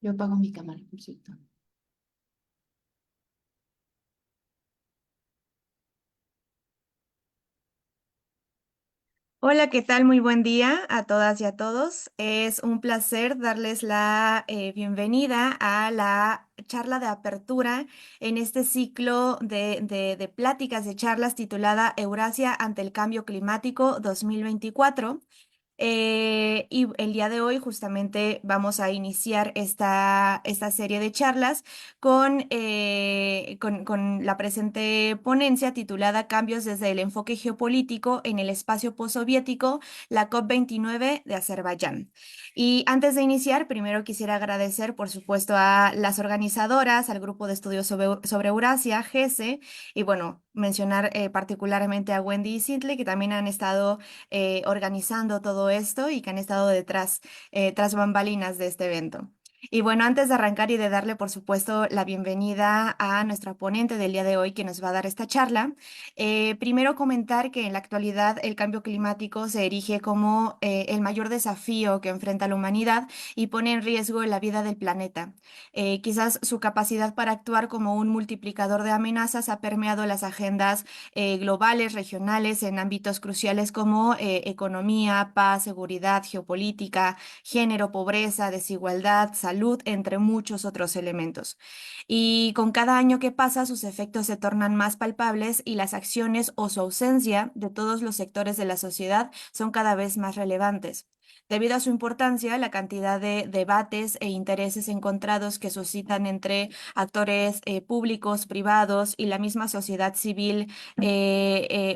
Yo apago mi cámara, por cierto. Hola, ¿qué tal? Muy buen día a todas y a todos. Es un placer darles la bienvenida a la charla de apertura en este ciclo de pláticas de charlas titulada Eurasia ante el cambio climático 2024. Y el día de hoy justamente vamos a iniciar esta serie de charlas con la presente ponencia titulada Cambios desde el enfoque geopolítico en el espacio postsoviético, la COP29 de Azerbaiyán. Y antes de iniciar, primero quisiera agradecer, por supuesto, a las organizadoras, al Grupo de Estudios sobre Eurasia, GESE, y bueno, mencionar particularmente a Wendy y Sintley, que también han estado organizando todo esto y que han estado detrás, tras bambalinas de este evento. Y bueno, antes de arrancar y de darle, por supuesto, la bienvenida a nuestra ponente del día de hoy que nos va a dar esta charla, primero comentar que en la actualidad el cambio climático se erige como el mayor desafío que enfrenta la humanidad y pone en riesgo la vida del planeta. Quizás su capacidad para actuar como un multiplicador de amenazas ha permeado las agendas globales, regionales, en ámbitos cruciales como economía, paz, seguridad, geopolítica, género, pobreza, desigualdad, salud, entre muchos otros elementos. Y con cada año que pasa, sus efectos se tornan más palpables y las acciones o su ausencia de todos los sectores de la sociedad son cada vez más relevantes. Debido a su importancia, la cantidad de debates e intereses encontrados que suscitan entre actores públicos, privados y la misma sociedad civil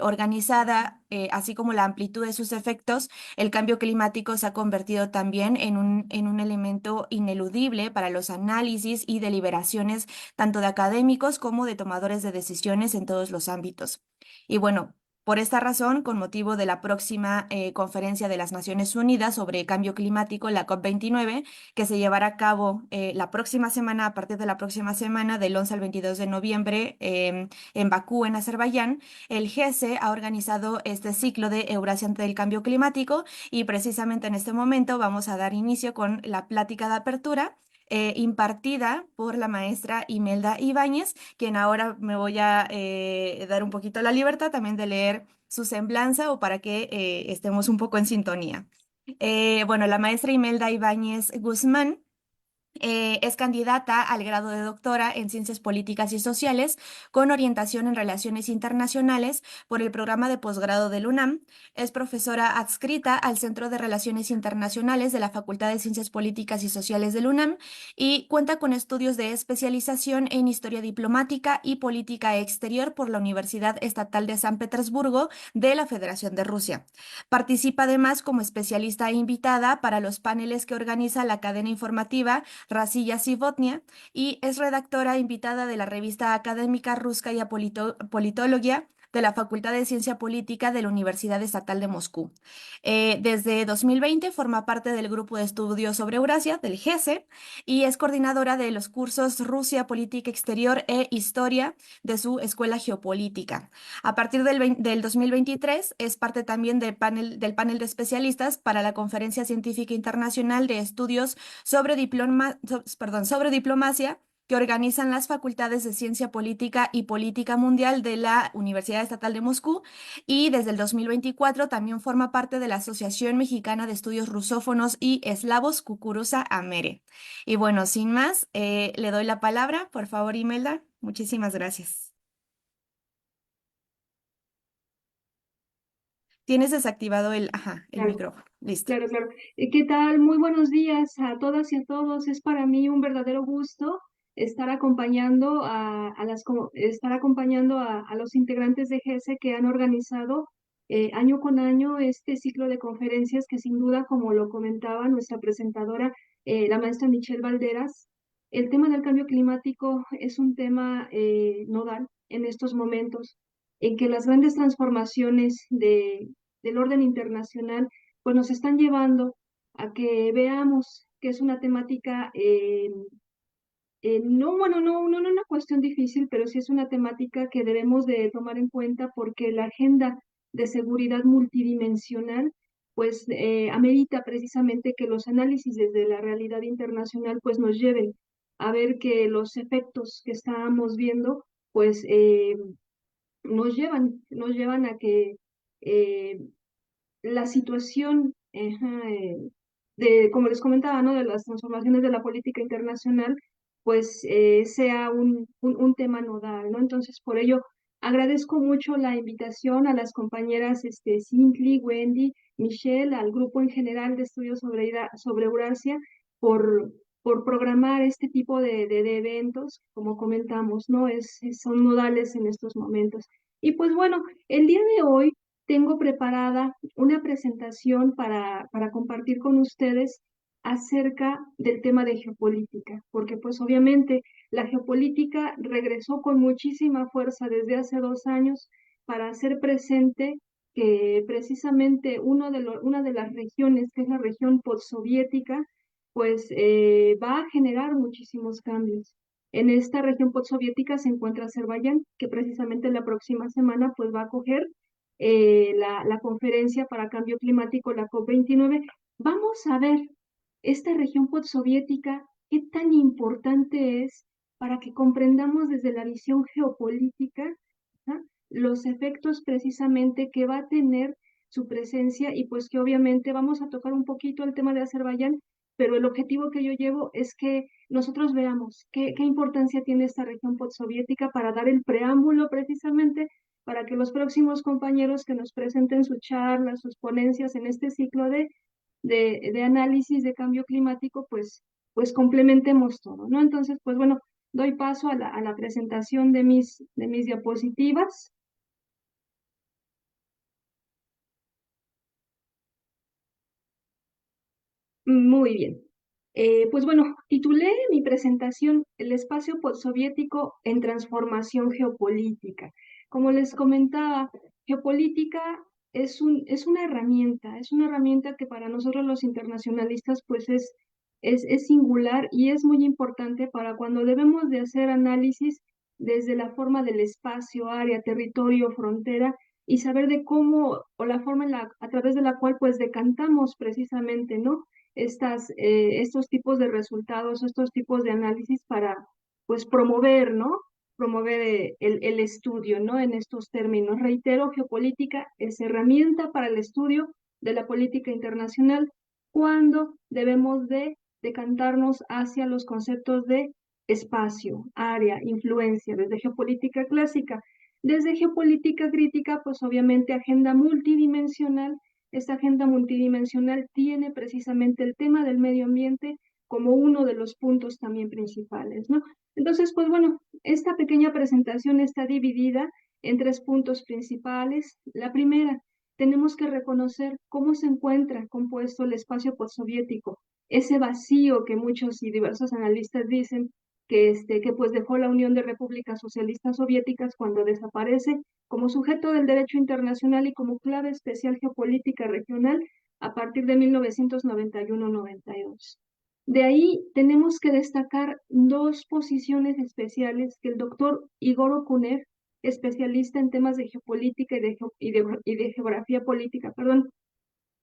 organizada, así como la amplitud de sus efectos, el cambio climático se ha convertido también en un elemento ineludible para los análisis y deliberaciones tanto de académicos como de tomadores de decisiones en todos los ámbitos. Y bueno, por esta razón, con motivo de la próxima conferencia de las Naciones Unidas sobre cambio climático, la COP29, que se llevará a cabo la próxima semana, a partir de la próxima semana, del 11 al 22 de noviembre, en Bakú, en Azerbaiyán, el GESE ha organizado este ciclo de Eurasia ante el cambio climático y precisamente en este momento vamos a dar inicio con la plática de apertura impartida por la maestra Imelda Ibáñez, quien ahora me voy a dar un poquito la libertad también de leer su semblanza o para que estemos un poco en sintonía. Bueno, la maestra Imelda Ibáñez Guzmán es candidata al grado de doctora en Ciencias Políticas y Sociales con orientación en Relaciones Internacionales por el programa de posgrado del UNAM. Es profesora adscrita al Centro de Relaciones Internacionales de la Facultad de Ciencias Políticas y Sociales del UNAM y cuenta con estudios de especialización en Historia Diplomática y Política Exterior por la Universidad Estatal de San Petersburgo de la Federación de Rusia. Participa además como especialista invitada para los paneles que organiza la cadena informativa Rasilla Sivotnia, y es redactora invitada de la revista académica Ruskaya Politologia de la Facultad de Ciencia Política de la Universidad Estatal de Moscú. Desde 2020 forma parte del grupo de estudios sobre Eurasia, del GESE, y es coordinadora de los cursos Rusia, Política Exterior e Historia de su Escuela Geopolítica. A partir del 2023 es parte también del panel de especialistas para la Conferencia Científica Internacional de Estudios sobre diplomacia que organizan las facultades de Ciencia Política y Política Mundial de la Universidad Estatal de Moscú y desde el 2024 también forma parte de la Asociación Mexicana de Estudios Rusófonos y Eslavos Cucuruza Amere. Y bueno, sin más, le doy la palabra, por favor, Imelda. Muchísimas gracias. Tienes desactivado el Claro, micrófono. Listo. claro, claro. ¿Qué tal? Muy buenos días a todas y a todos. Es para mí un verdadero gusto estar acompañando estar acompañando a los integrantes de GESE que han organizado año con año este ciclo de conferencias que sin duda, como lo comentaba nuestra presentadora, la maestra Michelle Valderas, el tema del cambio climático es un tema nodal en estos momentos en que las grandes transformaciones del orden internacional, pues nos están llevando a que veamos que es una temática, no, bueno, no una cuestión difícil, pero sí es una temática que debemos de tomar en cuenta porque la agenda de seguridad multidimensional pues amerita precisamente que los análisis desde la realidad internacional pues nos lleven a ver que los efectos que estábamos viendo pues nos llevan a que eh, la situación como les comentaba, ¿no? De las transformaciones de la política internacional, pues sea un tema nodal, ¿no? Entonces, por ello, agradezco mucho la invitación a las compañeras Cintly, Wendy, Michelle, al grupo en general de estudios sobre Eurasia, por, por programar este tipo de eventos, como comentamos, ¿no? Son nodales en estos momentos. Y pues bueno, el día de hoy tengo preparada una presentación para compartir con ustedes acerca del tema de geopolítica, porque pues obviamente la geopolítica regresó con muchísima fuerza desde hace 2 años para hacer presente que precisamente una de las regiones, que es la región postsoviética, pues va a generar muchísimos cambios. En esta región postsoviética se encuentra Azerbaiyán, que precisamente la próxima semana pues va a acoger la conferencia para cambio climático, la COP29. Vamos a ver esta región postsoviética, qué tan importante es para que comprendamos desde la visión geopolítica, ¿ah? Los efectos precisamente que va a tener su presencia y pues que obviamente vamos a tocar un poquito el tema de Azerbaiyán, pero el objetivo que yo llevo es que nosotros veamos qué importancia tiene esta región postsoviética para dar el preámbulo precisamente para que los próximos compañeros que nos presenten sus charlas, sus ponencias en este ciclo de análisis de cambio climático, pues complementemos todo, ¿no? Entonces, pues bueno, doy paso a la presentación de mis diapositivas. Muy bien. Pues bueno, titulé mi presentación El espacio postsoviético en transformación geopolítica. Como les comentaba, geopolítica es una herramienta que para nosotros los internacionalistas pues es singular y es muy importante para cuando debemos de hacer análisis desde la forma del espacio, área, territorio, frontera y saber de cómo o la forma a través de la cual pues decantamos precisamente, ¿no? Estos tipos de resultados, estos tipos de análisis para, pues, promover, ¿no? Promover el estudio, ¿no? En estos términos. Reitero, geopolítica es herramienta para el estudio de la política internacional cuando debemos de decantarnos hacia los conceptos de espacio, área, influencia, desde geopolítica clásica. Desde geopolítica crítica, pues obviamente agenda multidimensional. Esta agenda multidimensional tiene precisamente el tema del medio ambiente como uno de los puntos también principales, ¿no? Entonces, pues bueno, esta pequeña presentación está dividida en 3 puntos principales. La primera, tenemos que reconocer cómo se encuentra compuesto el espacio postsoviético, ese vacío que muchos y diversos analistas dicen que pues dejó la Unión de Repúblicas Socialistas Soviéticas cuando desaparece como sujeto del derecho internacional y como clave especial geopolítica regional a partir de 1991-92. De ahí tenemos que destacar 2 posiciones especiales que el doctor Igor Okunev, especialista en temas de geopolítica y de geografía política, perdón,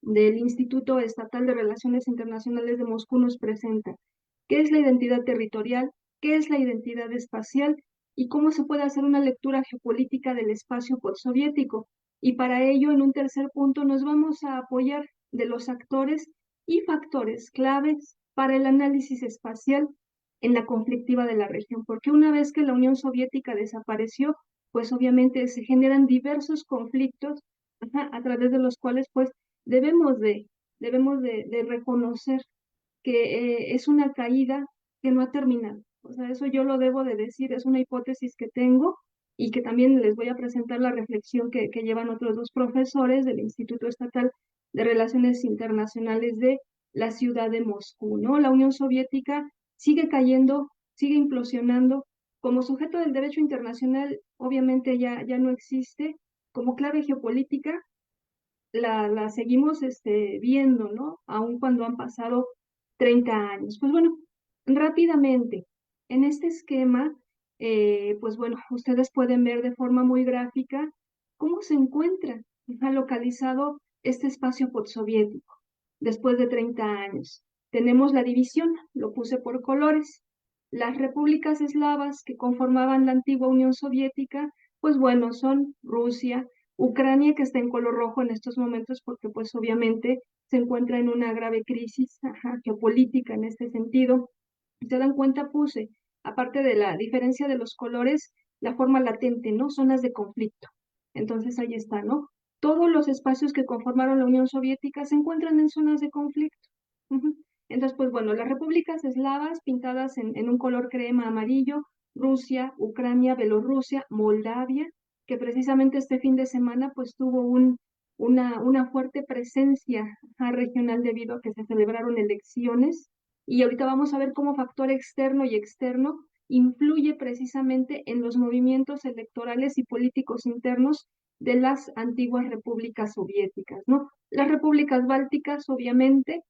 del Instituto Estatal de Relaciones Internacionales de Moscú nos presenta. ¿Qué es la identidad territorial? ¿Qué es la identidad espacial? ¿Y cómo se puede hacer una lectura geopolítica del espacio postsoviético? Y para ello, en un tercer punto, nos vamos a apoyar de los actores y factores claves para el análisis espacial en la conflictiva de la región, porque una vez que la Unión Soviética desapareció, pues obviamente se generan diversos conflictos a través de los cuales pues debemos de, debemos de reconocer que es una caída que no ha terminado. O sea, eso yo lo debo de decir, es una hipótesis que tengo y que también les voy a presentar la reflexión que llevan otros 2 profesores del Instituto Estatal de Relaciones Internacionales de la ciudad de Moscú, ¿no? La Unión Soviética sigue cayendo, sigue implosionando. Como sujeto del derecho internacional, obviamente ya no existe. Como clave geopolítica, la seguimos viendo, ¿no? Aun cuando han pasado 30 años. Pues bueno, rápidamente, en este esquema, pues bueno, ustedes pueden ver de forma muy gráfica cómo se encuentra localizado este espacio postsoviético después de 30 años. Tenemos la división, lo puse por colores. Las repúblicas eslavas que conformaban la antigua Unión Soviética, pues bueno, son Rusia, Ucrania, que está en color rojo en estos momentos porque pues obviamente se encuentra en una grave crisis, geopolítica en este sentido. Si se dan cuenta, puse, aparte de la diferencia de los colores, la forma latente, ¿no? Zonas de conflicto. Entonces ahí está, ¿no? Todos los espacios que conformaron la Unión Soviética se encuentran en zonas de conflicto. Ujú. Entonces, pues bueno, las repúblicas eslavas pintadas en un color crema amarillo, Rusia, Ucrania, Bielorrusia, Moldavia, que precisamente este fin de semana pues tuvo una fuerte presencia regional debido a que se celebraron elecciones. Y ahorita vamos a ver cómo factor externo y externo influye precisamente en los movimientos electorales y políticos internos de las antiguas repúblicas soviéticas, ¿no? Las repúblicas bálticas, obviamente,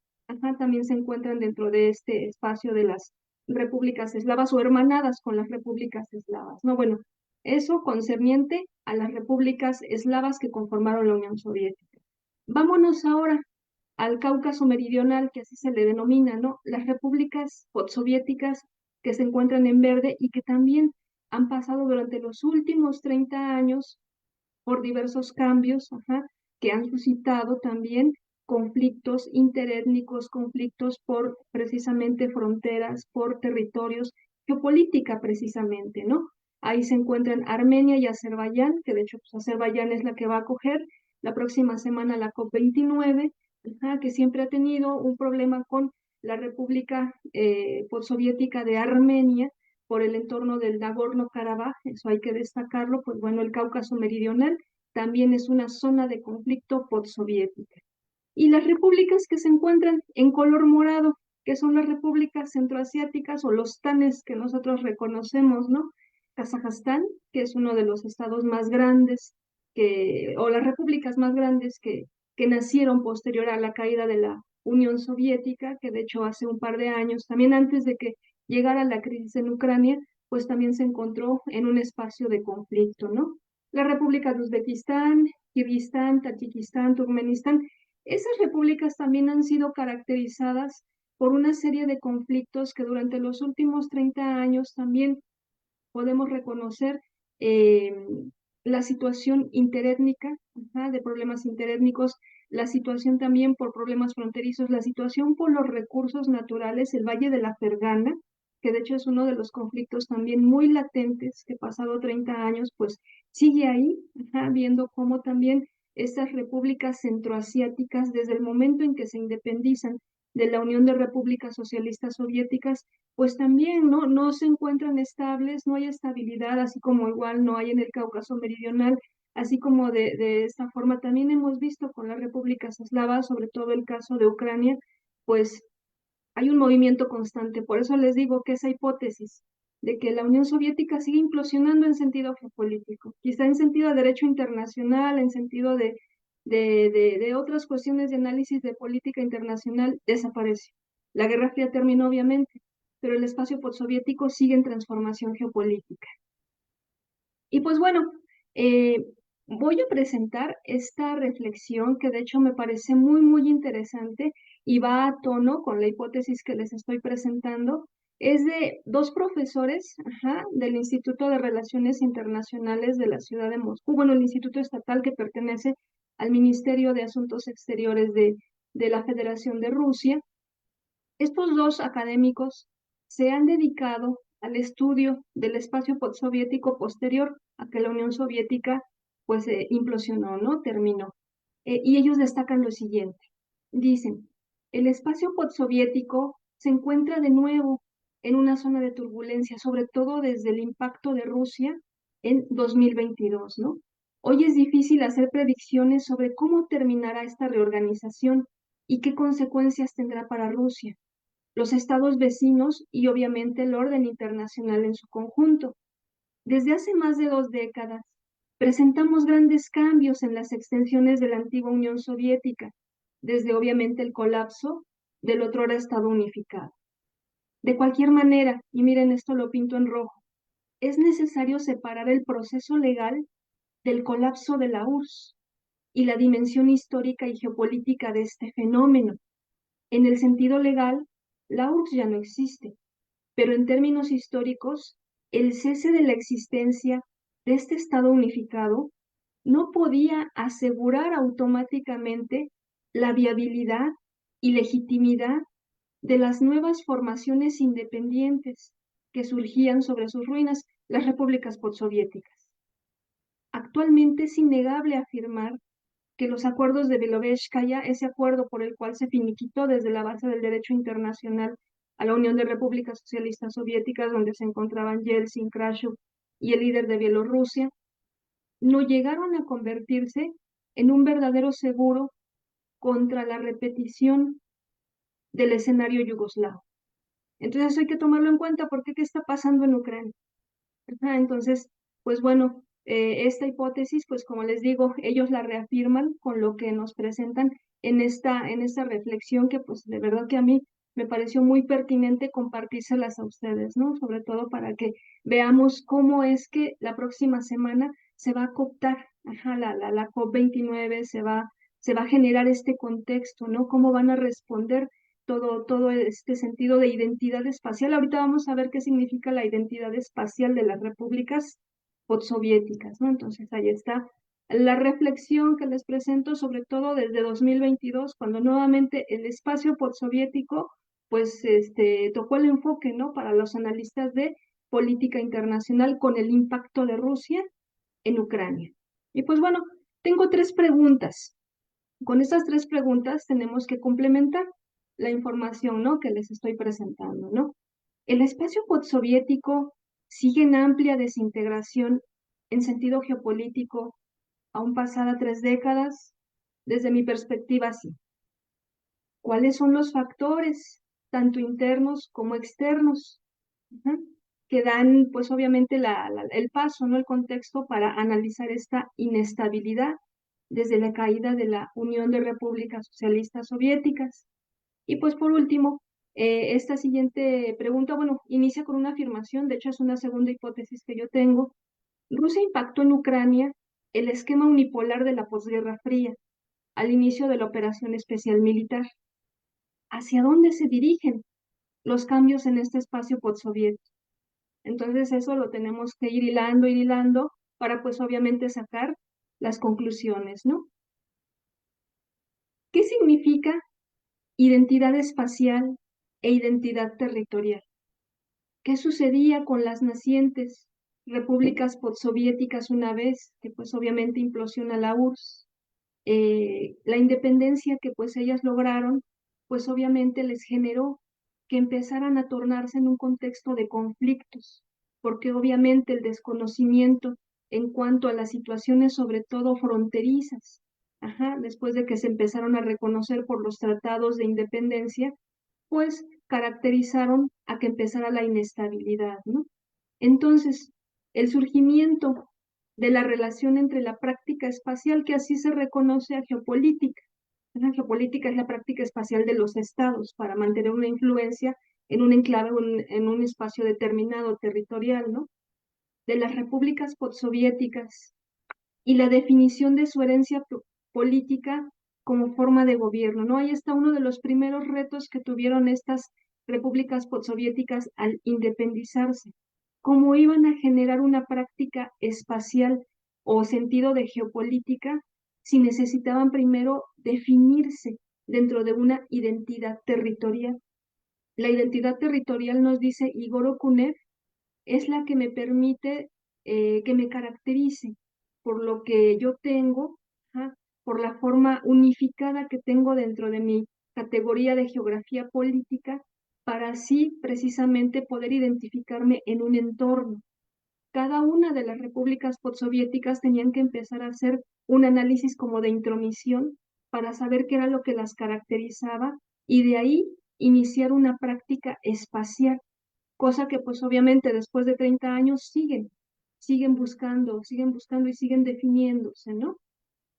también se encuentran dentro de este espacio de las repúblicas eslavas o hermanadas con las repúblicas eslavas, ¿no? Bueno, eso concerniente a las repúblicas eslavas que conformaron la Unión Soviética. Vámonos ahora al Cáucaso Meridional, que así se le denomina, ¿no? Las repúblicas postsoviéticas que se encuentran en verde y que también han pasado durante los últimos 30 años por diversos cambios, que han suscitado también conflictos interétnicos, conflictos por precisamente fronteras, por territorios, geopolítica precisamente, ¿no? Ahí se encuentran Armenia y Azerbaiyán, que de hecho pues, Azerbaiyán es la que va a acoger la próxima semana la COP29, que siempre ha tenido un problema con la República postsoviética de Armenia, por el entorno del Nagorno-Karabaj, eso hay que destacarlo, pues bueno, el Cáucaso Meridional también es una zona de conflicto postsoviética. Y las repúblicas que se encuentran en color morado, que son las repúblicas centroasiáticas o los tanes que nosotros reconocemos, ¿no? Kazajstán, que es uno de los estados más grandes, o las repúblicas más grandes que nacieron posterior a la caída de la Unión Soviética, que de hecho hace un par de años, también antes de que llegara la crisis en Ucrania, pues también se encontró en un espacio de conflicto, ¿no? La República de Uzbekistán, Kirguistán, Tayikistán, Turkmenistán, esas repúblicas también han sido caracterizadas por una serie de conflictos que durante los últimos 30 años también podemos reconocer eh, la situación interétnica, de problemas interétnicos, la situación también por problemas fronterizos, la situación por los recursos naturales, el Valle de la Fergana, que de hecho es uno de los conflictos también muy latentes que pasado 30 años, pues sigue ahí, viendo cómo también estas repúblicas centroasiáticas, desde el momento en que se independizan de la Unión de Repúblicas Socialistas Soviéticas, pues también no se encuentran estables, no hay estabilidad, así como igual no hay en el Cáucaso Meridional, así como de esta forma también hemos visto con las repúblicas eslavas, sobre todo el caso de Ucrania, pues hay un movimiento constante. Por eso les digo que esa hipótesis de que la Unión Soviética sigue implosionando en sentido geopolítico, quizá en sentido de derecho internacional, en sentido de otras cuestiones de análisis de política internacional, desapareció. La Guerra Fría terminó, obviamente, pero el espacio postsoviético sigue en transformación geopolítica. Y pues bueno, eh, voy a presentar esta reflexión que de hecho me parece muy, muy interesante y va a tono con la hipótesis que les estoy presentando. Es de dos profesores, del Instituto de Relaciones Internacionales de la ciudad de Moscú, bueno, el instituto estatal que pertenece al Ministerio de Asuntos Exteriores de la Federación de Rusia. Estos dos académicos se han dedicado al estudio del espacio postsoviético posterior a que la Unión Soviética pues implosionó, ¿no? Terminó. Y ellos destacan lo siguiente. Dicen, el espacio postsoviético se encuentra de nuevo en una zona de turbulencia, sobre todo desde el impacto de Rusia en 2022, ¿no? Hoy es difícil hacer predicciones sobre cómo terminará esta reorganización y qué consecuencias tendrá para Rusia, los estados vecinos y obviamente el orden internacional en su conjunto. Desde hace más de 2 décadas, presentamos grandes cambios en las extensiones de la antigua Unión Soviética, desde obviamente el colapso del otrora Estado unificado. De cualquier manera, y miren esto lo pinto en rojo, es necesario separar el proceso legal del colapso de la URSS. y la dimensión histórica y geopolítica de este fenómeno. En el sentido legal, la URSS ya no existe, pero en términos históricos, el cese de la existencia de este Estado unificado no podía asegurar automáticamente la viabilidad y legitimidad de las nuevas formaciones independientes que surgían sobre sus ruinas, las repúblicas postsoviéticas. Actualmente es innegable afirmar que los acuerdos de Belovéskaya, ese acuerdo por el cual se finiquitó desde la base del derecho internacional a la Unión de Repúblicas Socialistas Soviéticas, donde se encontraban Yeltsin, Khrushchev y el líder de Bielorrusia, no llegaron a convertirse en un verdadero seguro contra la repetición del escenario yugoslavo. Entonces hay que tomarlo en cuenta porque ¿qué está pasando en Ucrania? Ajá, entonces, pues bueno, esta hipótesis, pues como les digo, ellos la reafirman con lo que nos presentan en esta reflexión que pues de verdad que a mí me pareció muy pertinente compartírselas a ustedes, ¿no? Sobre todo para que veamos cómo es que la próxima semana se va a cooptar, ajá, la COP29, se va a generar este contexto, ¿no? Cómo van a responder todo este sentido de identidad espacial. Ahorita vamos a ver qué significa la identidad espacial de las repúblicas postsoviéticas, ¿no? Entonces ahí está la reflexión que les presento, sobre todo desde 2022, cuando nuevamente el espacio postsoviético, pues, tocó el enfoque, ¿no? Para los analistas de política internacional con el impacto de Rusia en Ucrania. Y pues bueno, tengo tres preguntas. Con estas tres preguntas tenemos que complementar la información, ¿no? Que les estoy presentando, ¿no? El espacio postsoviético sigue en amplia desintegración en sentido geopolítico, aún pasada 3 décadas. Desde mi perspectiva, sí. ¿Cuáles son los factores, tanto internos como externos, que dan, pues obviamente, el paso, ¿no? El contexto para analizar esta inestabilidad desde la caída de la Unión de Repúblicas Socialistas Soviéticas? Y pues por último, esta siguiente pregunta, bueno, inicia con una afirmación, de hecho es una segunda hipótesis que yo tengo. Rusia impactó en Ucrania el esquema unipolar de la posguerra fría al inicio de la operación especial militar. ¿Hacia dónde se dirigen los cambios en este espacio postsoviético? Entonces eso lo tenemos que ir hilando para pues obviamente sacar las conclusiones, ¿no? ¿Qué significa identidad espacial e identidad territorial? ¿Qué sucedía con las nacientes repúblicas postsoviéticas una vez que pues obviamente implosiona la URSS? La independencia que pues ellas lograron, pues obviamente les generó que empezaran a tornarse en un contexto de conflictos, porque obviamente el desconocimiento en cuanto a las situaciones, sobre todo fronterizas, ajá, después de que se empezaron a reconocer por los tratados de independencia, pues caracterizaron a que empezara la inestabilidad, ¿no? Entonces, el surgimiento de la relación entre la práctica espacial, que así se reconoce a geopolítica. La geopolítica es la práctica espacial de los estados para mantener una influencia en un enclave, en un espacio determinado territorial, ¿no? De las repúblicas postsoviéticas y la definición de su herencia política como forma de gobierno, ¿no? Ahí está uno de los primeros retos que tuvieron estas repúblicas postsoviéticas al independizarse, cómo iban a generar una práctica espacial o sentido de geopolítica si necesitaban primero definirse dentro de una identidad territorial. La identidad territorial, nos dice Igor Okunev, es la que me permite que me caracterice por lo que yo tengo, ¿ja? Por la forma unificada que tengo dentro de mi categoría de geografía política, para así precisamente poder identificarme en un entorno. Cada una de las repúblicas postsoviéticas tenían que empezar a hacer un análisis como de intromisión para saber qué era lo que las caracterizaba y de ahí iniciar una práctica espacial, cosa que pues obviamente después de 30 años siguen buscando y siguen definiéndose, ¿no?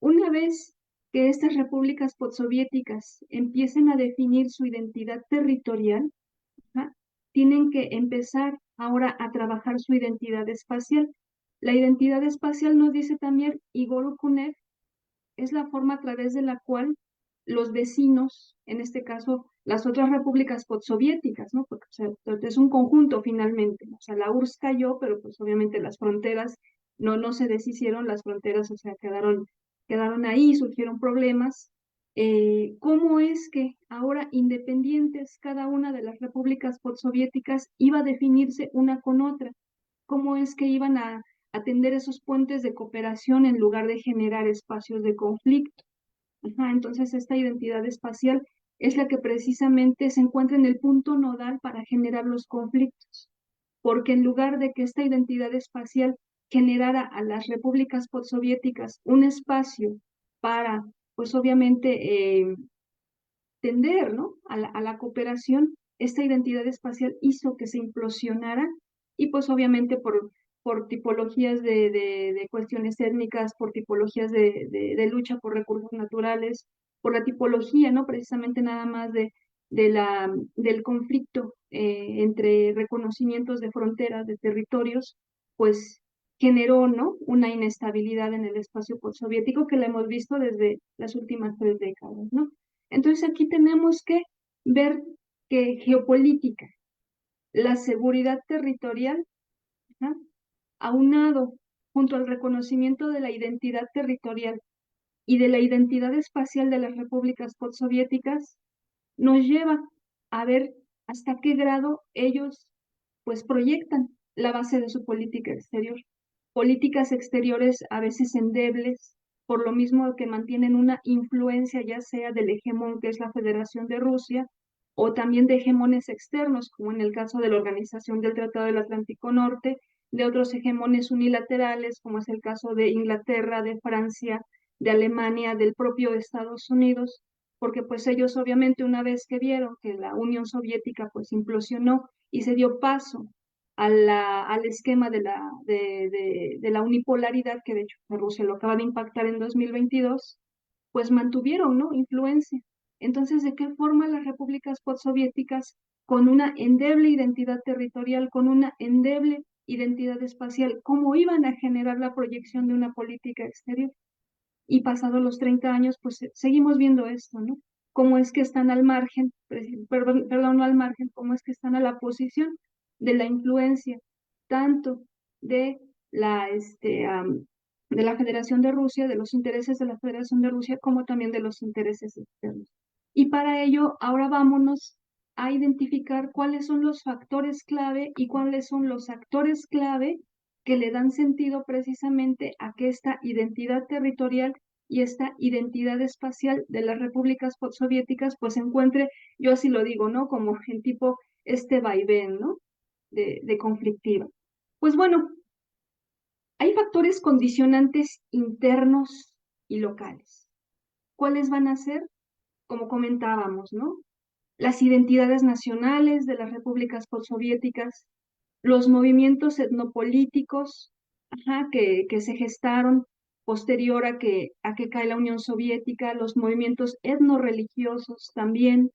Una vez que estas repúblicas postsoviéticas empiecen a definir su identidad territorial, ¿ah? Tienen que empezar ahora a trabajar su identidad espacial. La identidad espacial, nos dice también Igor Okunev, es la forma a través de la cual los vecinos, en este caso las otras repúblicas postsoviéticas, ¿no? Porque o sea, es un conjunto finalmente, ¿no? O sea, la URSS cayó, pero pues obviamente las fronteras no se deshicieron, las fronteras, o sea, quedaron ahí, surgieron problemas. ¿Cómo es que ahora independientes cada una de las repúblicas postsoviéticas iba a definirse una con otra? ¿Cómo es que iban a atender esos puentes de cooperación en lugar de generar espacios de conflicto? Ajá, entonces esta identidad espacial es la que precisamente se encuentra en el punto nodal para generar los conflictos, porque en lugar de que esta identidad espacial generara a las repúblicas postsoviéticas un espacio para, pues obviamente, tender, ¿no? A la cooperación, esta identidad espacial hizo que se implosionara y pues obviamente por tipologías de cuestiones étnicas, por tipologías de lucha por recursos naturales, por la tipología, ¿no? Precisamente nada más del conflicto entre reconocimientos de fronteras, de territorios, pues generó, ¿no? Una inestabilidad en el espacio postsoviético que la hemos visto desde las últimas 3 décadas, ¿no? Entonces aquí tenemos que ver que geopolítica, la seguridad territorial, ¿no? Aunado junto al reconocimiento de la identidad territorial y de la identidad espacial de las repúblicas postsoviéticas, nos lleva a ver hasta qué grado ellos pues proyectan la base de su política exterior. Políticas exteriores a veces endebles, por lo mismo que mantienen una influencia ya sea del hegemón que es la Federación de Rusia, o también de hegemones externos, como en el caso de la Organización del Tratado del Atlántico Norte, de otros hegemones unilaterales, como es el caso de Inglaterra, de Francia, de Alemania, del propio Estados Unidos, porque pues ellos obviamente una vez que vieron que la Unión Soviética pues implosionó y se dio paso al esquema de la unipolaridad, que de hecho Rusia lo acaba de impactar en 2022, pues mantuvieron, ¿no? Influencia. Entonces, ¿de qué forma las repúblicas postsoviéticas, con una endeble identidad territorial, con una endeble identidad espacial, cómo iban a generar la proyección de una política exterior? Y pasados los 30 años, pues seguimos viendo esto, ¿no? Cómo es que están al margen, perdón, no al margen, cómo es que están a la posición de la influencia, tanto de de la Federación de Rusia, de los intereses de la Federación de Rusia, como también de los intereses externos. Y para ello, ahora vámonos a identificar cuáles son los factores clave y cuáles son los actores clave que le dan sentido precisamente a que esta identidad territorial y esta identidad espacial de las repúblicas postsoviéticas pues se encuentre, yo así lo digo, ¿no? Como en tipo este vaivén, ¿no? De conflictiva. Pues bueno, hay factores condicionantes internos y locales. ¿Cuáles van a ser? Como comentábamos, ¿no? Las identidades nacionales de las repúblicas postsoviéticas, los movimientos etnopolíticos, ajá, que se gestaron posterior a que cae la Unión Soviética, los movimientos etnorreligiosos también,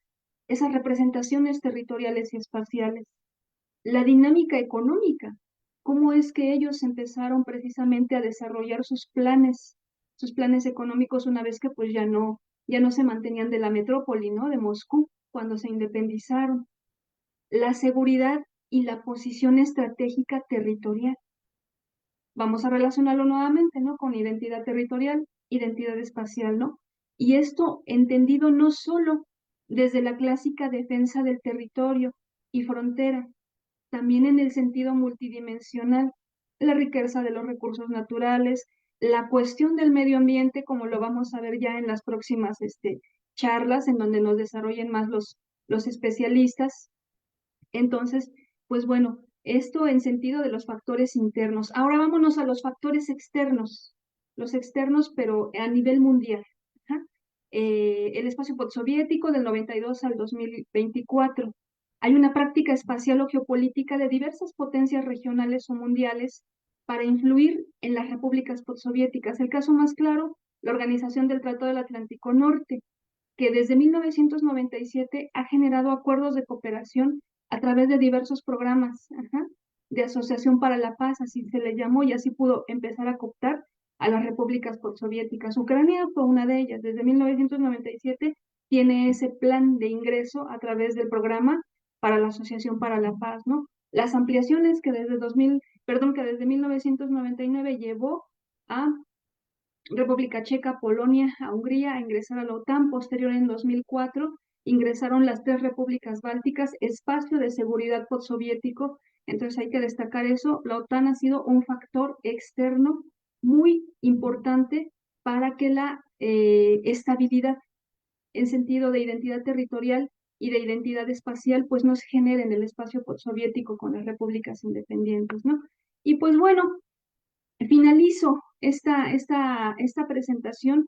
esas representaciones territoriales y espaciales, la dinámica económica, cómo es que ellos empezaron precisamente a desarrollar sus planes económicos una vez que pues ya no se mantenían de la metrópoli, ¿no? De Moscú, cuando se independizaron, la seguridad y la posición estratégica territorial. Vamos a relacionarlo nuevamente, ¿no? Con identidad territorial, identidad espacial, ¿no? Y esto entendido no solo desde la clásica defensa del territorio y frontera, también en el sentido multidimensional, la riqueza de los recursos naturales, la cuestión del medio ambiente, como lo vamos a ver ya en las próximas charlas, en donde nos desarrollen más los especialistas. Entonces, pues bueno, esto en sentido de los factores internos. Ahora vámonos a los factores externos, los externos, pero a nivel mundial. Ajá. El espacio postsoviético del 92 al 2024. Hay una práctica espacial o geopolítica de diversas potencias regionales o mundiales para influir en las repúblicas postsoviéticas. El caso más claro, la Organización del Tratado del Atlántico Norte, que desde 1997 ha generado acuerdos de cooperación a través de diversos programas, ajá, de Asociación para la Paz, así se le llamó, y así pudo empezar a cooptar a las repúblicas postsoviéticas. Ucrania fue una de ellas. Desde 1997 tiene ese plan de ingreso a través del programa para la Asociación para la Paz, ¿no? Las ampliaciones que desde 2000, perdón, que desde 1999 llevó a República Checa, Polonia, a Hungría a ingresar a la OTAN. Posterior, en 2004, ingresaron las tres repúblicas bálticas, espacio de seguridad postsoviético. Entonces hay que destacar eso. La OTAN ha sido un factor externo muy importante para que la estabilidad en sentido de identidad territorial y de identidad espacial, pues no se genere en el espacio postsoviético con las repúblicas independientes, ¿no? Y pues bueno, finalizo esta presentación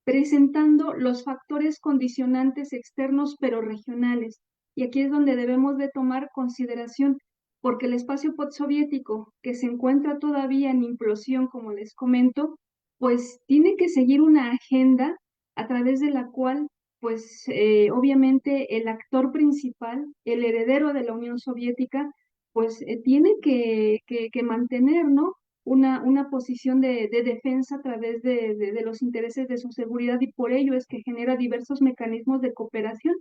presentando los factores condicionantes externos pero regionales. Y aquí es donde debemos de tomar consideración, porque el espacio postsoviético, que se encuentra todavía en implosión, como les comento, pues tiene que seguir una agenda a través de la cual, pues obviamente el actor principal, el heredero de la Unión Soviética, pues tiene que mantener, ¿no? Una posición de defensa a través de los intereses de su seguridad, y por ello es que genera diversos mecanismos de cooperación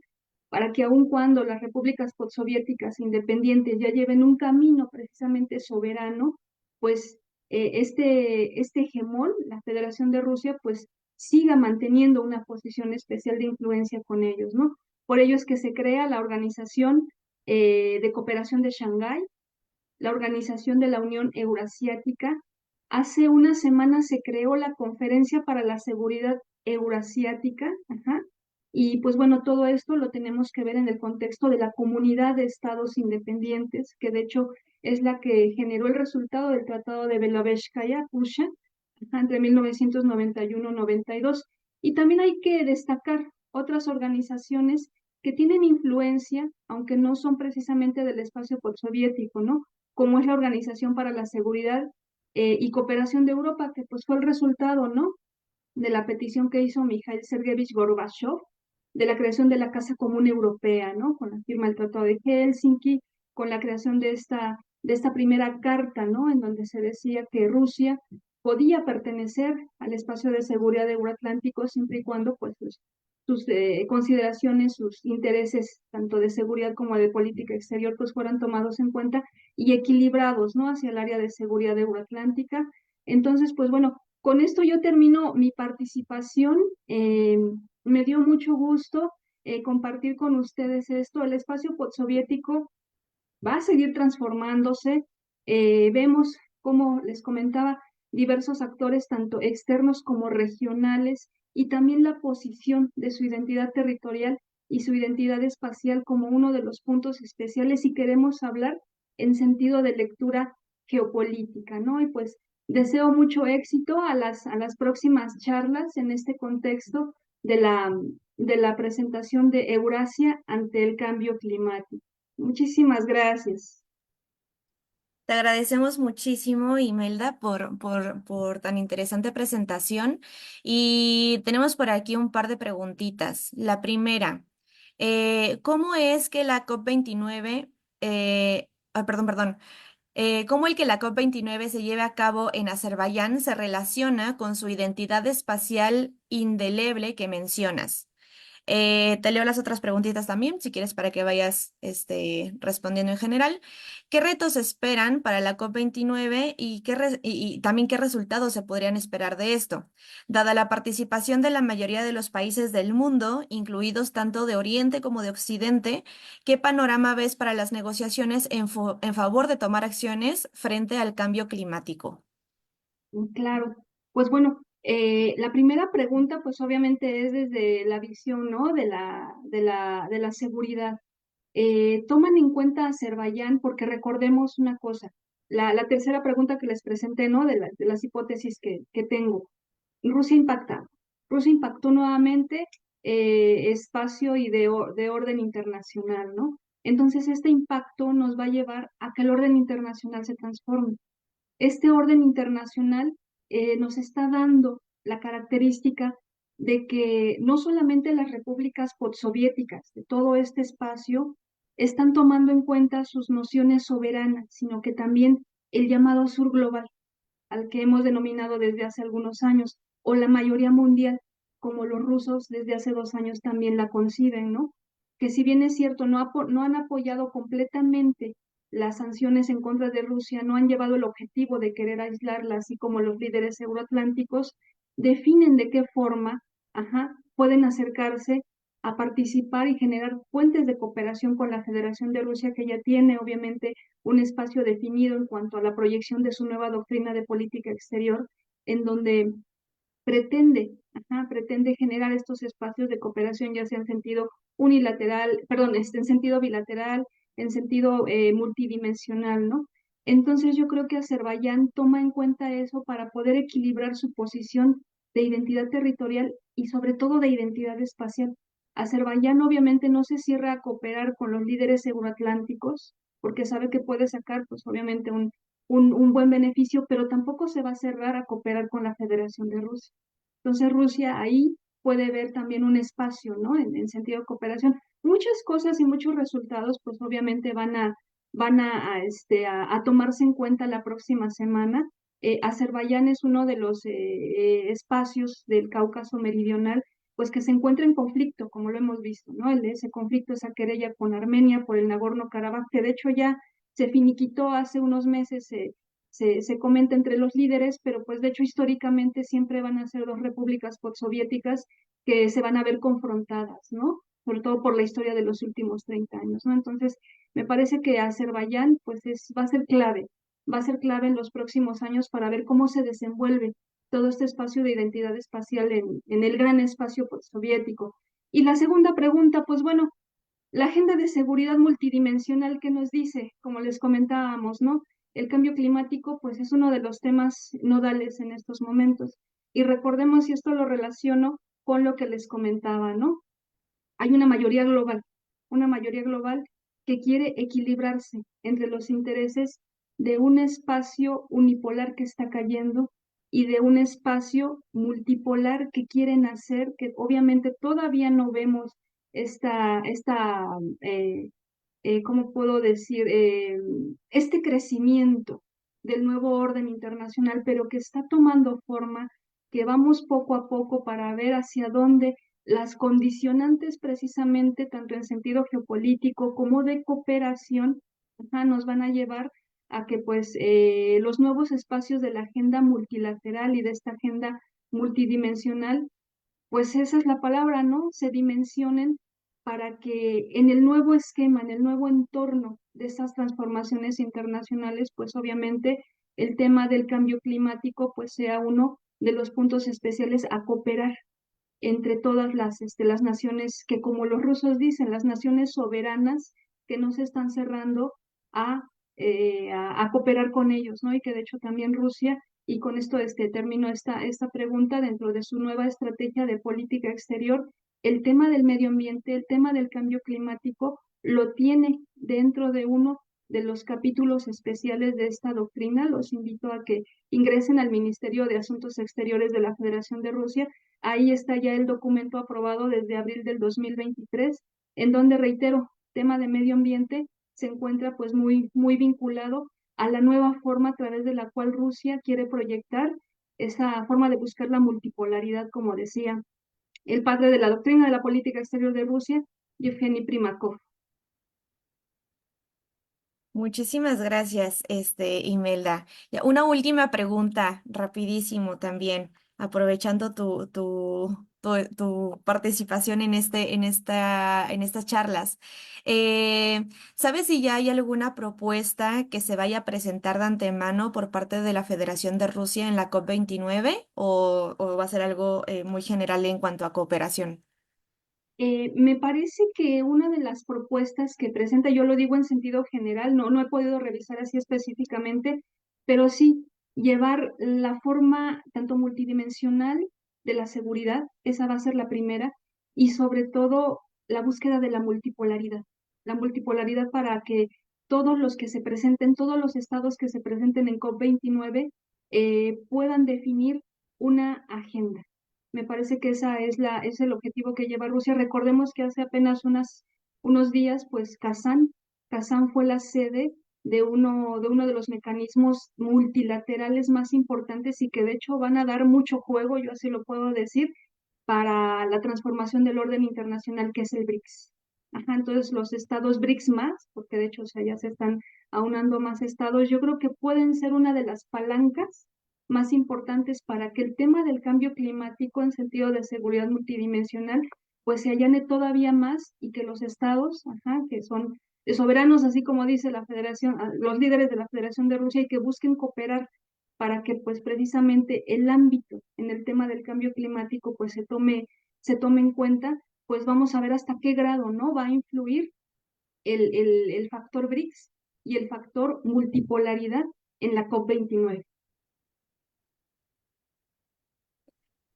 para que aun cuando las repúblicas postsoviéticas independientes ya lleven un camino precisamente soberano, pues este hegemón, la Federación de Rusia, pues siga manteniendo una posición especial de influencia con ellos, ¿no? Por ello es que se crea la Organización de Cooperación de Shanghái, la Organización de la Unión Eurasiática. Hace unas semanas se creó la Conferencia para la Seguridad Eurasiática, ajá, y pues bueno, todo esto lo tenemos que ver en el contexto de la Comunidad de Estados Independientes, que de hecho es la que generó el resultado del Tratado de Belovéskaya-Usha entre 1991-92. Y también hay que destacar otras organizaciones que tienen influencia, aunque no son precisamente del espacio postsoviético, ¿no? Como es la Organización para la Seguridad y Cooperación de Europa, que pues fue el resultado, ¿no? De la petición que hizo Mikhail Sergeyevich Gorbachev de la creación de la Casa Común Europea, ¿no? Con la firma del Tratado de Helsinki, con la creación de esta primera carta, ¿no? En donde se decía que Rusia podía pertenecer al espacio de seguridad euroatlántico siempre y cuando, pues, sus consideraciones, sus intereses, tanto de seguridad como de política exterior, pues fueran tomados en cuenta y equilibrados, ¿no? Hacia el área de seguridad euroatlántica. Entonces, pues bueno, con esto yo termino mi participación. Me dio mucho gusto compartir con ustedes esto. El espacio postsoviético va a seguir transformándose. Vemos, como les comentaba, diversos actores, tanto externos como regionales, y también la posición de su identidad territorial y su identidad espacial como uno de los puntos especiales, si queremos hablar en sentido de lectura geopolítica, ¿no? Y pues deseo mucho éxito a las próximas charlas en este contexto de la presentación de Eurasia ante el cambio climático. Muchísimas gracias. Te agradecemos muchísimo, Imelda, por tan interesante presentación. Y tenemos por aquí un par de preguntitas. La primera, ¿cómo es que la COP29, perdón, cómo el que la COP29 se lleve a cabo en Azerbaiyán se relaciona con su identidad espacial indeleble que mencionas? Te leo las otras preguntitas también, si quieres, para que vayas respondiendo en general. ¿Qué retos esperan para la COP29 y, y también qué resultados se podrían esperar de esto? Dada la participación de la mayoría de los países del mundo, incluidos tanto de Oriente como de Occidente, ¿qué panorama ves para las negociaciones en favor de tomar acciones frente al cambio climático? Claro, pues bueno, la primera pregunta pues obviamente es desde la visión, ¿no? De la seguridad. Toman en cuenta Azerbaiyán porque recordemos una cosa, la tercera pregunta que les presenté, ¿no? De las hipótesis que tengo. Rusia impacta. Rusia impactó nuevamente espacio y de orden internacional, ¿no? Entonces este impacto nos va a llevar a que el orden internacional se transforme. Este orden internacional nos está dando la característica de que no solamente las repúblicas postsoviéticas de todo este espacio están tomando en cuenta sus nociones soberanas, sino que también el llamado sur global. al que hemos denominado desde hace algunos años, o la mayoría mundial, como los rusos desde hace 2 años también la conciben, ¿no? Que si bien es cierto, no han apoyado completamente las sanciones en contra de Rusia, no han llevado el objetivo de querer aislarla, así como los líderes euroatlánticos, definen de qué forma, pueden acercarse a participar y generar puentes de cooperación con la Federación de Rusia, que ya tiene obviamente un espacio definido en cuanto a la proyección de su nueva doctrina de política exterior, en donde pretende generar estos espacios de cooperación, ya sea en sentido unilateral, perdón, en sentido bilateral, en sentido multidimensional, ¿no? Entonces yo creo que Azerbaiyán toma en cuenta eso para poder equilibrar su posición de identidad territorial y sobre todo de identidad espacial. Azerbaiyán obviamente no se cierra a cooperar con los líderes euroatlánticos porque sabe que puede sacar, pues obviamente, un buen beneficio, pero tampoco se va a cerrar a cooperar con la Federación de Rusia. Entonces Rusia ahí puede ver también un espacio, ¿no? En sentido de cooperación. Muchas cosas y muchos resultados, pues obviamente van a tomarse en cuenta la próxima semana. Azerbaiyán es uno de los espacios del Cáucaso Meridional, pues que se encuentra en conflicto, como lo hemos visto, ¿no? Ese conflicto, esa querella con Armenia por el Nagorno-Karabaj, que de hecho ya se finiquitó hace unos meses, se comenta entre los líderes, pero pues de hecho históricamente siempre van a ser dos repúblicas postsoviéticas que se van a ver confrontadas, ¿no? Sobre todo por la historia de los últimos 30 años, ¿no? Entonces, me parece que Azerbaiyán pues va a ser clave en los próximos años para ver cómo se desenvuelve todo este espacio de identidad espacial en el gran espacio postsoviético. Y la segunda pregunta, pues bueno, la agenda de seguridad multidimensional que nos dice, como les comentábamos, ¿no? El cambio climático, pues es uno de los temas nodales en estos momentos. Y recordemos, y esto lo relaciono con lo que les comentaba, ¿no? Hay una mayoría global que quiere equilibrarse entre los intereses de un espacio unipolar que está cayendo y de un espacio multipolar que quieren hacer, que obviamente todavía no vemos esta ¿cómo puedo decir? Este crecimiento del nuevo orden internacional, pero que está tomando forma, que vamos poco a poco para ver hacia dónde las condicionantes precisamente, tanto en sentido geopolítico como de cooperación, nos van a llevar a que pues los nuevos espacios de la agenda multilateral y de esta agenda multidimensional, pues esa es la palabra, ¿no? Se dimensionen para que en el nuevo esquema, en el nuevo entorno de estas transformaciones internacionales, pues obviamente el tema del cambio climático pues sea uno de los puntos especiales a cooperar entre todas las naciones que, como los rusos dicen, las naciones soberanas que no se están cerrando a, a cooperar con ellos, ¿no? Y que de hecho también Rusia, y con esto termino esta pregunta dentro de su nueva estrategia de política exterior, el tema del medio ambiente, el tema del cambio climático, lo tiene dentro de uno de los capítulos especiales de esta doctrina. Los invito a que ingresen al Ministerio de Asuntos Exteriores de la Federación de Rusia. Ahí está ya el documento aprobado desde abril del 2023, en donde, reitero, tema de medio ambiente se encuentra pues muy vinculado a la nueva forma a través de la cual Rusia quiere proyectar esa forma de buscar la multipolaridad, como decía el padre de la doctrina de la política exterior de Rusia, Yevgeny Primakov. Muchísimas gracias, Imelda. Ya, una última pregunta, rapidísimo también, aprovechando tu participación en estas charlas. ¿Sabes si ya hay alguna propuesta que se vaya a presentar de antemano por parte de la Federación de Rusia en la COP29 o va a ser algo muy general en cuanto a cooperación? Me parece que una de las propuestas que presenta, yo lo digo en sentido general, no he podido revisar así específicamente, pero sí llevar la forma tanto multidimensional de la seguridad, esa va a ser la primera, y sobre todo la búsqueda de la multipolaridad para que todos los que se presenten, todos los estados que se presenten en COP29 puedan definir una agenda. Me parece que es el objetivo que lleva Rusia. Recordemos que hace apenas unos días, pues Kazán fue la sede de uno de los mecanismos multilaterales más importantes y que de hecho van a dar mucho juego, yo así lo puedo decir, para la transformación del orden internacional que es el BRICS. Ajá, entonces los estados BRICS más, porque de hecho, o sea, ya se están aunando más estados, yo creo que pueden ser una de las palancas más importantes para que el tema del cambio climático en sentido de seguridad multidimensional pues se allane todavía más y que los estados, ajá, que son soberanos, así como dice la Federación, los líderes de la Federación de Rusia, y que busquen cooperar para que pues precisamente el ámbito en el tema del cambio climático pues se tome en cuenta, pues vamos a ver hasta qué grado, ¿no? Va a influir el factor BRICS y el factor multipolaridad en la COP29.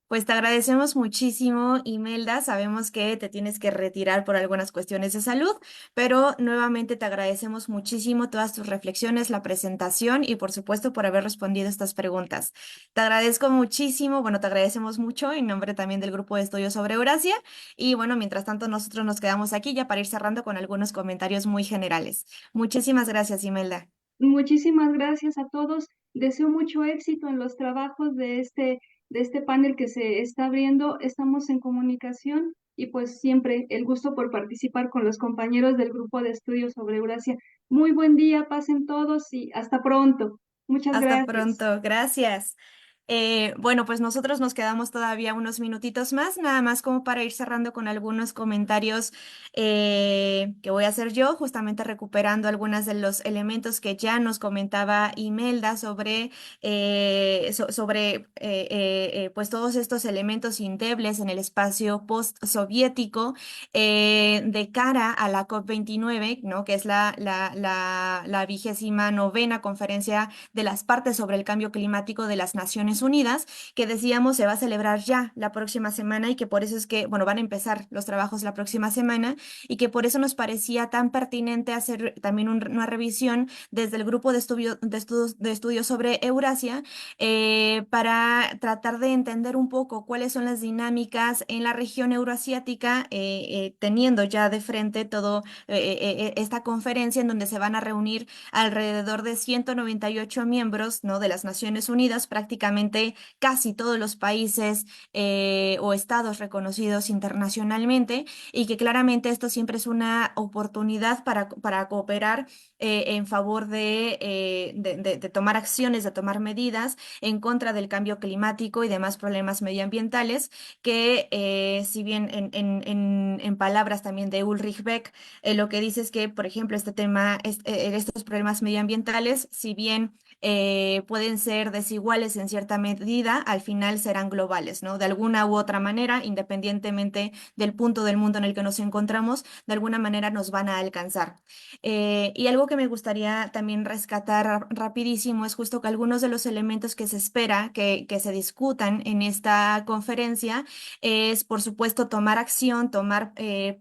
Pues te agradecemos muchísimo, Imelda. Sabemos que te tienes que retirar por algunas cuestiones de salud, pero nuevamente te agradecemos muchísimo todas tus reflexiones, la presentación y por supuesto por haber respondido estas preguntas. Te agradezco muchísimo, bueno, te agradecemos mucho en nombre también del grupo de estudios sobre Eurasia y bueno, mientras tanto nosotros nos quedamos aquí ya para ir cerrando con algunos comentarios muy generales. Muchísimas gracias, Imelda. Muchísimas gracias a todos. Deseo mucho éxito en los trabajos de este panel que se está abriendo. Estamos en comunicación y pues siempre el gusto por participar con los compañeros del grupo de estudios sobre Eurasia. Muy buen día, pasen todos y hasta pronto. Muchas Hasta gracias. pronto, gracias. Bueno, pues nosotros nos quedamos todavía unos minutitos más, nada más como para ir cerrando con algunos comentarios que voy a hacer yo, justamente recuperando algunos de los elementos que ya nos comentaba Imelda sobre, pues todos estos elementos indebles en el espacio post-soviético de cara a la COP29, ¿no? Que es la 29ª conferencia de las partes sobre el cambio climático de las Naciones Unidas, que decíamos se va a celebrar ya la próxima semana y que por eso es que, bueno, van a empezar los trabajos la próxima semana y que por eso nos parecía tan pertinente hacer también una revisión desde el grupo de estudios sobre Eurasia para tratar de entender un poco cuáles son las dinámicas en la región euroasiática, teniendo ya de frente todo esta conferencia en donde se van a reunir alrededor de 198 miembros, ¿no? de las Naciones Unidas, prácticamente casi todos los países o estados reconocidos internacionalmente, y que claramente esto siempre es una oportunidad para cooperar en favor de tomar acciones, de tomar medidas en contra del cambio climático y demás problemas medioambientales, que si bien en palabras también de Ulrich Beck, lo que dice es que, por ejemplo, este tema, estos problemas medioambientales, si bien pueden ser desiguales en cierta medida, al final serán globales, ¿no? De alguna u otra manera, independientemente del punto del mundo en el que nos encontramos, de alguna manera nos van a alcanzar. Y algo que me gustaría también rescatar rapidísimo es justo que algunos de los elementos que se espera que se discutan en esta conferencia es, por supuesto, tomar acción, tomar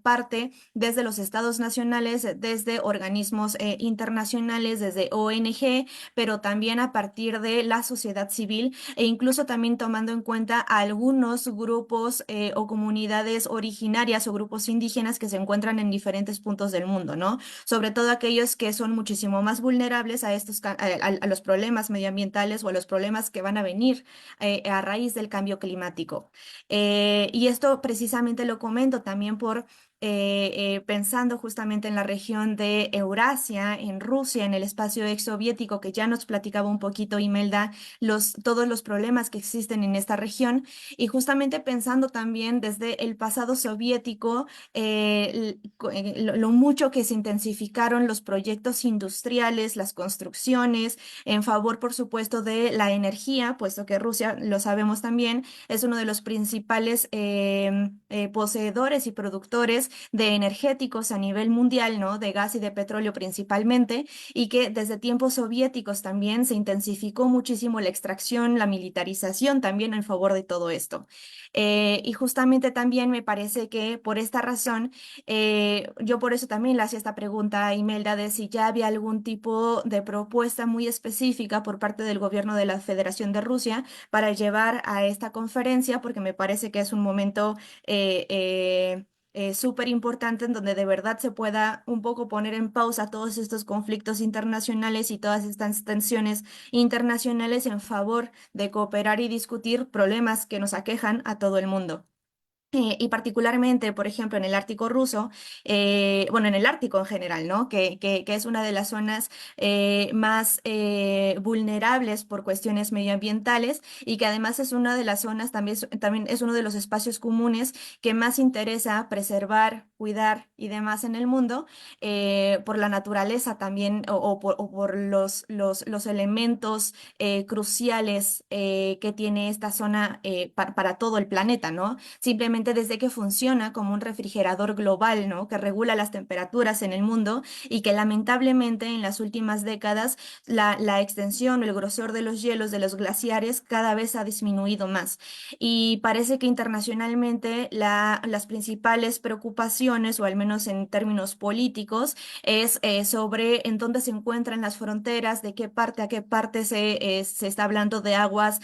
parte desde los estados nacionales, desde organismos internacionales, desde ONG, pero también a partir de la sociedad civil e incluso también tomando en cuenta a algunos grupos o comunidades originarias o grupos indígenas que se encuentran en diferentes puntos del mundo, ¿no? Sobre todo aquellos que son muchísimo más vulnerables a a los problemas medioambientales o a los problemas que van a venir a raíz del cambio climático. Y esto precisamente lo comento también por pensando justamente en la región de Eurasia, en Rusia, en el espacio exsoviético, que ya nos platicaba un poquito Imelda, todos los problemas que existen en esta región, y justamente pensando también desde el pasado soviético, lo mucho que se intensificaron los proyectos industriales, las construcciones, en favor, por supuesto, de la energía, puesto que Rusia, lo sabemos también, es uno de los principales poseedores y productores de energéticos a nivel mundial, ¿no? De gas y de petróleo principalmente, y que desde tiempos soviéticos también se intensificó muchísimo la extracción, la militarización también en favor de todo esto. Y justamente también me parece que por esta razón, yo por eso también le hacía esta pregunta a Imelda de si ya había algún tipo de propuesta muy específica por parte del gobierno de la Federación de Rusia para llevar a esta conferencia, porque me parece que es un momento súper importante en donde de verdad se pueda un poco poner en pausa todos estos conflictos internacionales y todas estas tensiones internacionales en favor de cooperar y discutir problemas que nos aquejan a todo el mundo. Y particularmente, por ejemplo, en el Ártico ruso, bueno, en el Ártico en general, ¿no? Que es una de las zonas más vulnerables por cuestiones medioambientales y que además es una de las zonas, también es uno de los espacios comunes que más interesa preservar, cuidar y demás en el mundo, por la naturaleza también o por los elementos cruciales que tiene esta zona para todo el planeta, ¿no? Simplemente desde que funciona como un refrigerador global, ¿no? Que regula las temperaturas en el mundo y que lamentablemente en las últimas décadas la extensión o el grosor de los hielos de los glaciares cada vez ha disminuido más. Y parece que internacionalmente las principales preocupaciones, o al menos en términos políticos, es sobre en dónde se encuentran las fronteras, de qué parte a qué parte se está hablando de aguas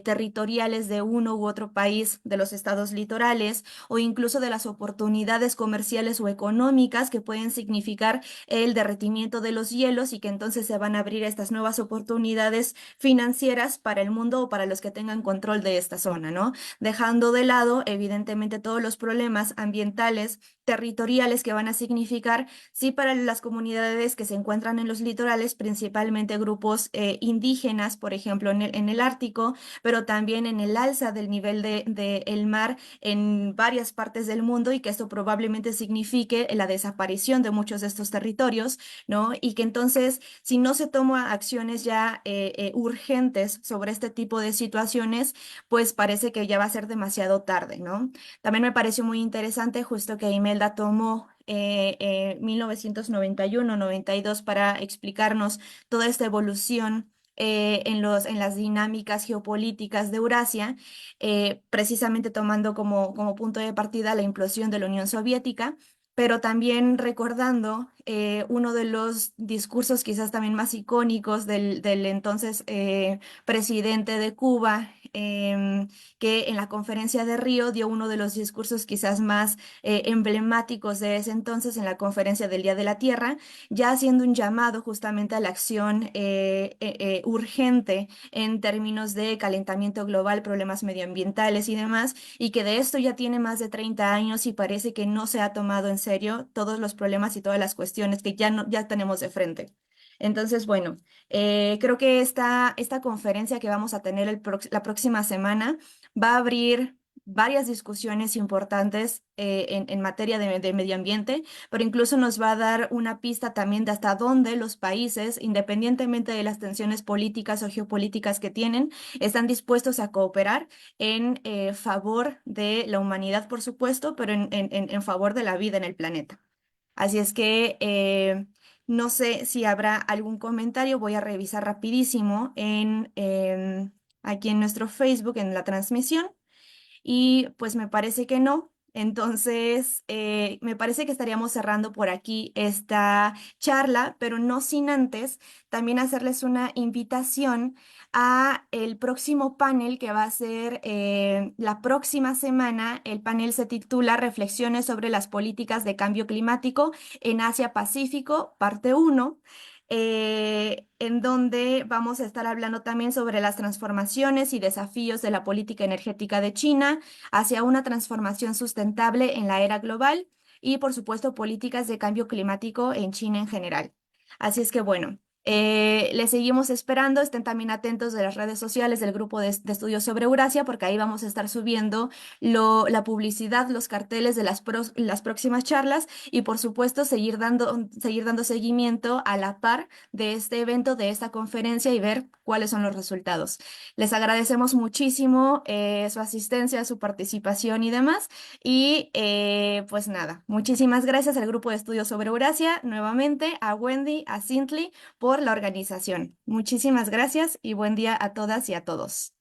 territoriales de uno u otro país de los estados litorales o incluso de las oportunidades comerciales o económicas que pueden significar el derretimiento de los hielos y que entonces se van a abrir estas nuevas oportunidades financieras para el mundo o para los que tengan control de esta zona, ¿no? Dejando de lado, evidentemente, todos los problemas ambientales, territoriales que van a significar, sí, para las comunidades que se encuentran en los litorales, principalmente grupos indígenas, por ejemplo, en el Ártico, pero también en el alza del nivel de el mar en varias partes del mundo y que esto probablemente signifique la desaparición de muchos de estos territorios, ¿no? Y que entonces, si no se toman acciones ya urgentes sobre este tipo de situaciones, pues parece que ya va a ser demasiado tarde, ¿no? También me pareció muy interesante justo que Imelda tomó 1991-92 para explicarnos toda esta evolución en las dinámicas geopolíticas de Eurasia, precisamente tomando como punto de partida la implosión de la Unión Soviética, pero también recordando uno de los discursos quizás también más icónicos del entonces presidente de Cuba, que en la conferencia de Río dio uno de los discursos quizás más emblemáticos de ese entonces en la conferencia del Día de la Tierra, ya haciendo un llamado justamente a la acción urgente en términos de calentamiento global, problemas medioambientales y demás, y que de esto ya tiene más de 30 años y parece que no se ha tomado en serio todos los problemas y todas las cuestiones que ya, no, ya tenemos de frente. Entonces, bueno, creo que esta conferencia que vamos a tener la próxima semana va a abrir varias discusiones importantes en materia de medio ambiente, pero incluso nos va a dar una pista también de hasta dónde los países, independientemente de las tensiones políticas o geopolíticas que tienen, están dispuestos a cooperar en favor de la humanidad, por supuesto, pero en favor de la vida en el planeta. Así es que no sé si habrá algún comentario, voy a revisar rapidísimo aquí en nuestro Facebook, en la transmisión. Y pues me parece que no. Entonces, me parece que estaríamos cerrando por aquí esta charla, pero no sin antes también hacerles una invitación a el próximo panel que va a ser la próxima semana. El panel se titula Reflexiones sobre las políticas de cambio climático en Asia-Pacífico, parte uno, en donde vamos a estar hablando también sobre las transformaciones y desafíos de la política energética de China hacia una transformación sustentable en la era global y, por supuesto, políticas de cambio climático en China en general. Así es que, bueno, les seguimos esperando. Estén también atentos de las redes sociales del grupo de estudios sobre Eurasia, porque ahí vamos a estar subiendo la publicidad, los carteles de las próximas charlas y, por supuesto, seguir dando seguimiento a la par de este evento, de esta conferencia y ver cuáles son los resultados. Les agradecemos muchísimo su asistencia, su participación y demás. Y pues nada, muchísimas gracias al grupo de estudios sobre Eurasia, nuevamente a Wendy, a Cintly por la organización. Muchísimas gracias y buen día a todas y a todos.